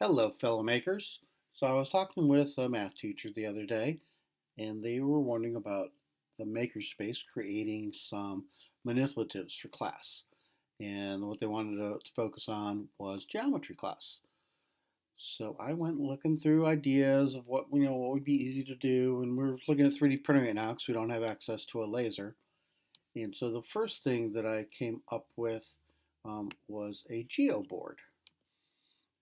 Hello, fellow makers. So I was talking with a math teacher the other day, and they were wondering about the MakerSpace creating some manipulatives for class. And what they wanted to focus on was geometry class. So I went looking through ideas of what would be easy to do, and we're looking at 3D printing right now because we don't have access to a laser. And so the first thing that I came up with was a geo board.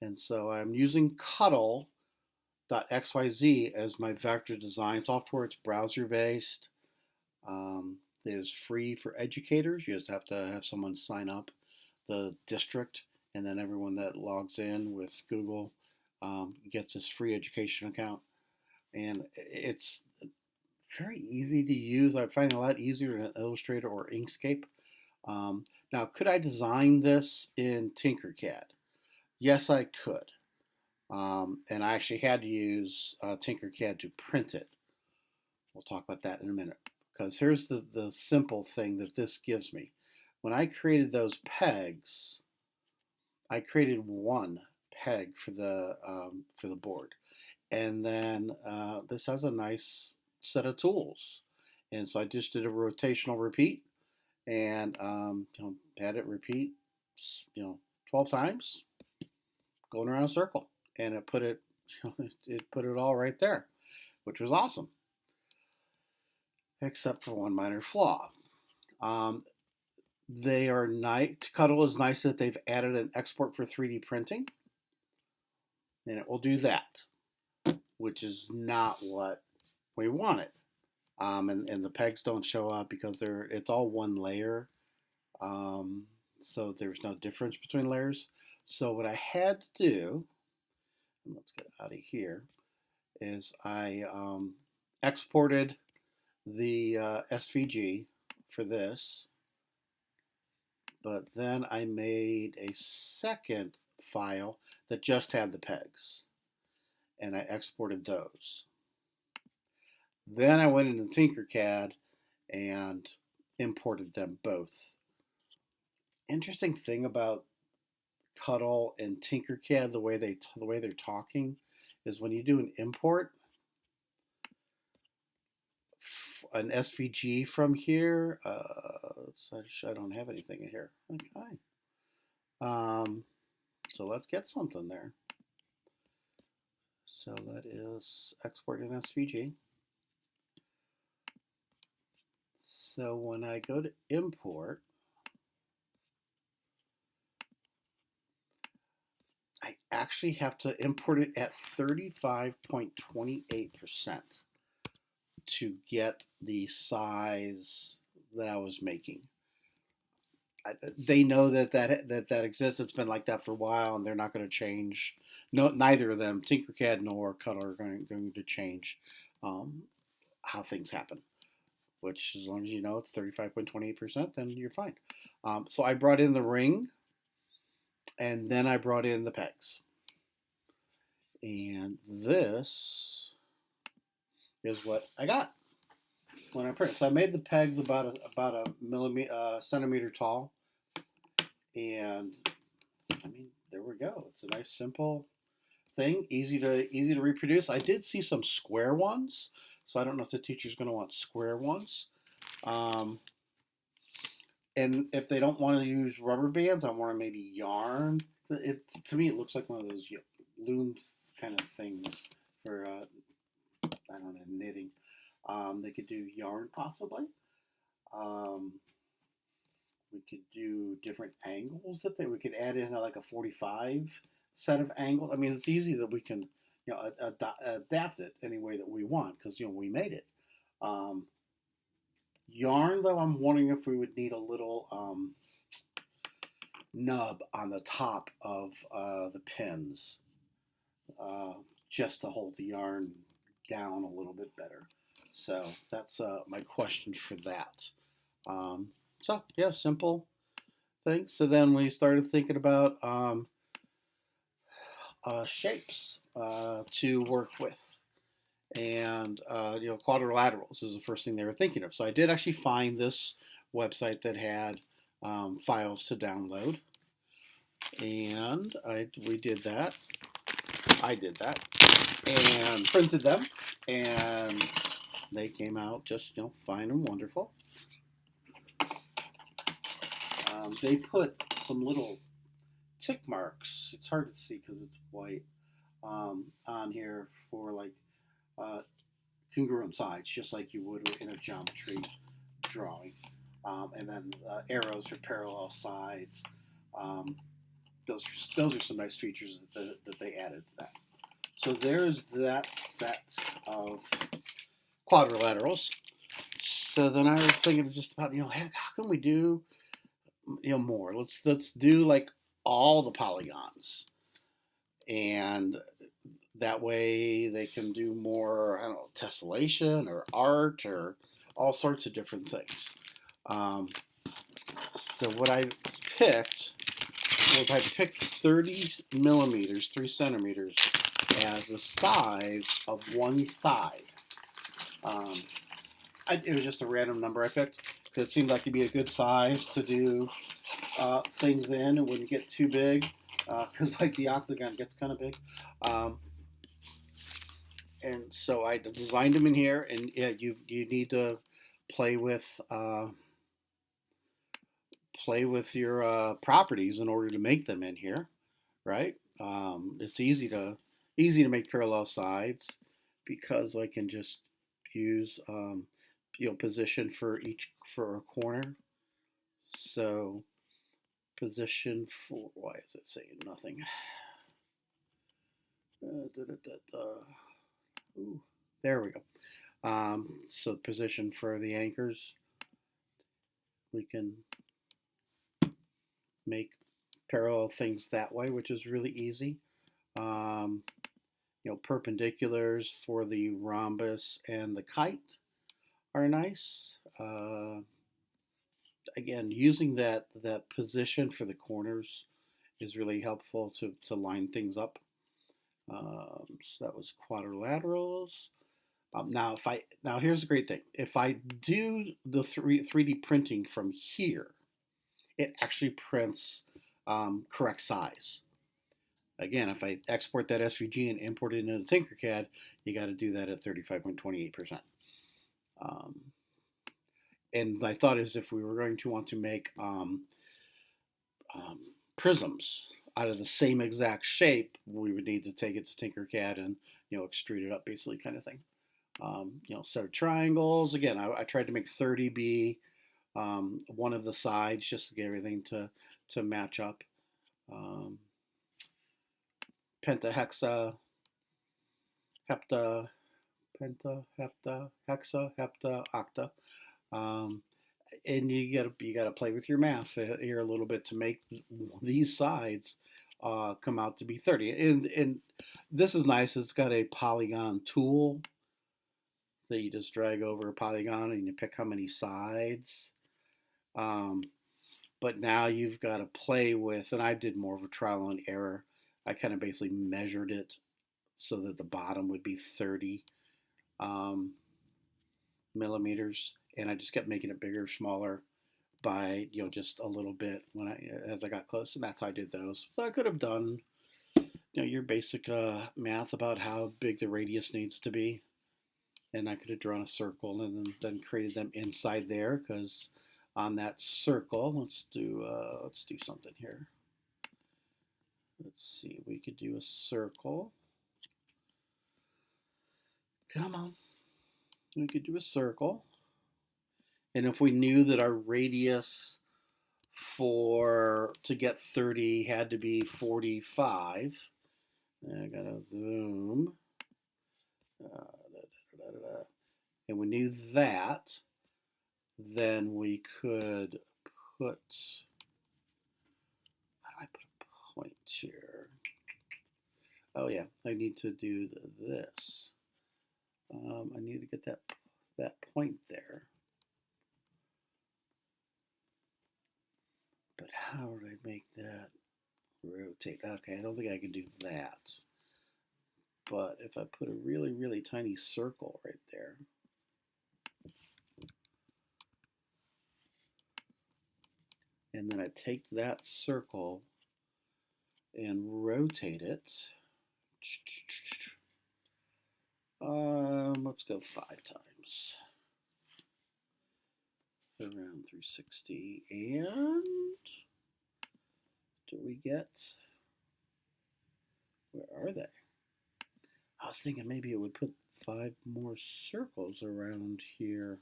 And so I'm using cuttle.xyz as my vector design software. It's browser based. It is free for educators. You just have to have someone sign up, the district, and then everyone that logs in with Google gets this free education account. And it's very easy to use. I find it a lot easier than Illustrator or Inkscape. Now, could I design this in Tinkercad? Yes, I could. And I actually had to use Tinkercad to print it. We'll talk about that in a minute. Because here's the simple thing that this gives me. When I created those pegs, I created one peg for the board. And then this has a nice set of tools. And so I just did a rotational repeat and had it repeat 12 times, going around a circle. And it put it it put it all right there, which was awesome, except for one minor flaw. Um, they are nice. Cuttle is nice that they've added an export for 3D printing, and it will do that, which is not what we wanted. And the pegs don't show up because it's all one layer, so there's no difference between layers. So what I had to do, and let's get out of here, is I exported the SVG for this, but then I made a second file that just had the pegs, and I exported those. Then I went into Tinkercad and imported them both. Interesting thing about Cuttle and Tinkercad, the way they're talking, is when you do an import, an SVG from here. I don't have anything in here. Okay. So let's get something there. So that is export in SVG. So when I go to import, I actually have to import it at 35.28% to get the size that I was making. They know that exists. It's been like that for a while, and they're not going to change. No, neither of them, Tinkercad nor Cuttle, are going to change how things happen. Which, as long as you know it's 35.28%, then you're fine. So I brought in the ring, and then I brought in the pegs, and this is what I got when I print. So I made the pegs about a centimeter tall, and I mean, there we go. It's a nice simple thing, easy to reproduce. I did see some square ones, so I don't know if the teacher's going to want square ones. And if they don't want to use rubber bands, I want to maybe yarn. To me, it looks like one of those loom kind of things for I don't know, knitting. They could do yarn possibly. Um, we could do different angles we could add in like a 45 set of angles. I mean, it's easy that we can adapt it any way that we want because we made it. Yarn, though, I'm wondering if we would need a little nub on the top of the pins just to hold the yarn down a little bit better. So that's my question for that. So yeah, simple things. So then we started thinking about shapes to work with. And quadrilaterals is the first thing they were thinking of. So I did actually find this website that had files to download, and we did that. I did that and printed them, and they came out just fine and wonderful. They put some little tick marks. It's hard to see because it's white on here for like congruent sides, just like you would in a geometry drawing. And then arrows for parallel sides. Um, those are some nice features that they added to that. So there's that set of quadrilaterals. So then I was thinking just about heck, how can we do more? Let's do like all the polygons, and that way they can do more, I don't know, tessellation or art or all sorts of different things. So what I picked was I picked 30 millimeters, 3 centimeters, as the size of one side. It was just a random number I picked because it seemed like it'd be a good size to do things in. It wouldn't get too big because like the octagon gets kind of big. And so I designed them in here, and yeah, you need to play with your properties in order to make them in here, right? It's easy to make parallel sides because I can just use position for a corner. So position for, why is it saying nothing? Ooh, there we go. So position for the anchors, we can make parallel things that way, which is really easy. Perpendiculars for the rhombus and the kite are nice. Again, using that position for the corners is really helpful to line things up. So that was quadrilaterals. Now here's the great thing. If I do the 3D printing from here, it actually prints correct size. Again, if I export that SVG and import it into Tinkercad, you got to do that at 35.28%. And my thought is if we were going to want to make prisms out of the same exact shape, we would need to take it to Tinkercad and extrude it up, basically, kind of thing. So triangles. Again, I tried to make 30 be one of the sides just to get everything to match up. Pentahexa, hepta, penta, hepta, hexa, hepta, octa. And you gotta play with your math here a little bit to make these sides come out to be 30. And this is nice. It's got a polygon tool that you just drag over a polygon and you pick how many sides. But now you've got to play with, and I did more of a trial and error. I kind of basically measured it so that the bottom would be 30 millimeters, and I just kept making it bigger, smaller by just a little bit as I got close, and that's how I did those. So I could have done your basic math about how big the radius needs to be, and I could have drawn a circle and then created them inside there because on that circle, let's do something here. Let's see, we could do a circle. Come on. We could do a circle. And if we knew that our radius to get 30 had to be 45, I gotta zoom. And we knew that, then we could put, how do I put a point here? Oh yeah, I need to do this. I need to get that point there. But how would I make that rotate? Okay, I don't think I can do that. But if I put a really, really tiny circle right there, and then I take that circle and rotate it, Let's go 5 times. Around 360, and do we get, where are they? I was thinking maybe it would put 5 more circles around here.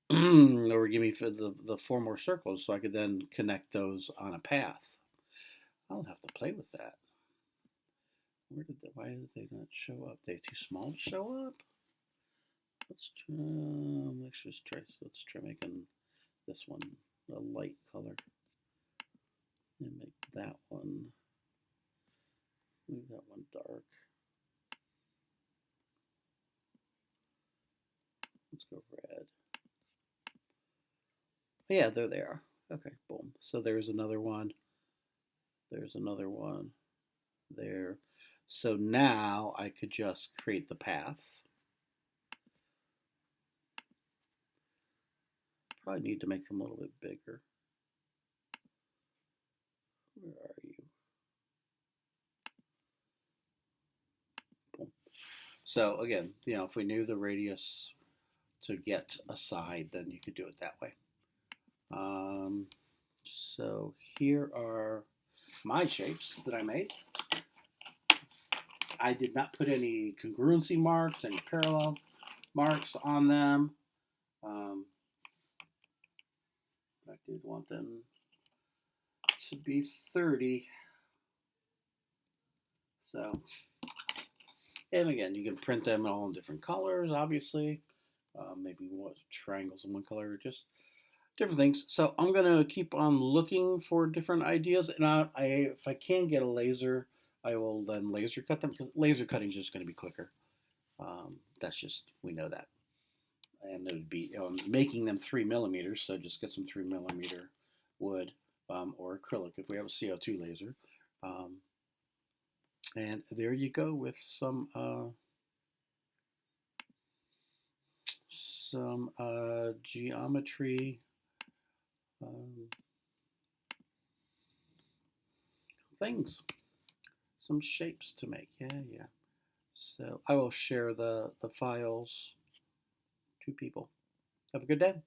Or give me the 4 more circles so I could then connect those on a path. I'll have to play with that. Why did they not show up? They're too small to show up? Let's try making this one a light color. And make that one, leave that one dark. Let's go red. Yeah, there they are. Okay, boom. So there's another one. There's another one there. So now I could just create the paths. Probably need to make them a little bit bigger. Where are you? Boom. So again, if we knew the radius to get a side, then you could do it that way. So here are my shapes that I made. I did not put any congruency marks, any parallel marks on them. I did want them to be 30. So, and again, you can print them all in different colors, obviously. Maybe triangles in one color, just different things. So I'm going to keep on looking for different ideas. And if I can get a laser, I will then laser cut them, because laser cutting is just going to be quicker. That's just, we know that. And it would be making them 3mm, so just get some 3mm wood or acrylic if we have a CO2 laser. And there you go with some geometry things, some shapes to make. Yeah. So I will share the files to people. Have a good day.